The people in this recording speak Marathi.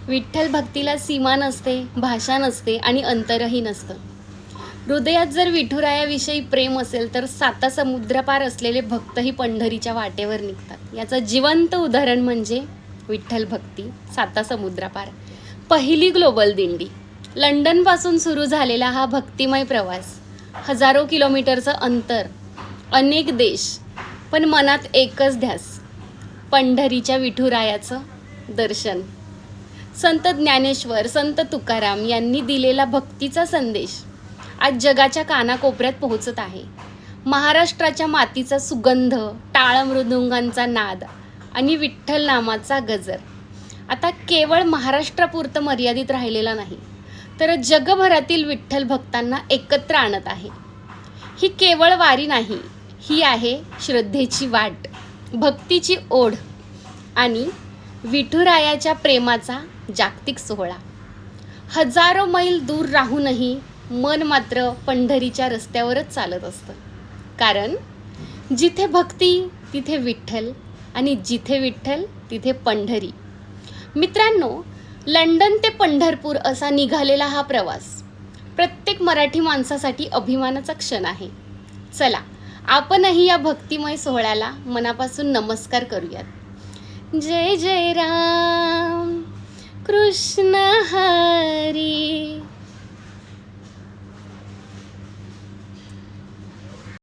विठ्ठल भक्तीला सीमा नसते, भाषा नसते आणि अंतरही नसतं. हृदयात जर विठुरायाविषयी प्रेम असेल तर साता समुद्रपार असलेले भक्तही पंढरीच्या वाटेवर निघतात. याचं जिवंत उदाहरण म्हणजे विठ्ठल भक्ती साता समुद्रपार. पहिली ग्लोबल दिंडी. लंडनपासून सुरू झालेला हा भक्तिमय प्रवास. हजारो किलोमीटरचं अंतर, अनेक देश, पण मनात एकच ध्यास, पंढरीच्या विठुरायाचं दर्शन. संत ज्ञानेश्वर, संत तुकाराम यांनी दिलेला भक्तीचा संदेश आज जगाच्या कानाकोपऱ्यात पोहोचत आहे. महाराष्ट्राच्या मातीचा सुगंध, टाळ मृदुंगांचा नाद आणि विठ्ठल नामाचा गजर आता केवळ महाराष्ट्रापुरतं मर्यादित राहिलेला नाही, तर जगभरातील विठ्ठल भक्तांना एकत्र आणत आहे. ही केवळ वारी नाही, ही आहे श्रद्धेची वाट, भक्तीची ओढ आणि विठुरायाच्या प्रेमाचा जागतिक सोहळा. हजारो मैल दूर राहूनही मन मात्र पंढरीच्या रस्त्यावरच चालत असतं. कारण जिथे भक्ती तिथे विठ्ठल आणि जिथे विठ्ठल तिथे पंढरी. मित्रांनो, लंडन ते पंढरपूर असा निघालेला हा प्रवास प्रत्येक मराठी माणसासाठी अभिमानाचा क्षण आहे. चला, आपणही या भक्तिमय सोहळ्याला मनापासून नमस्कार करूयात. जय जय राम कृष्ण हरी.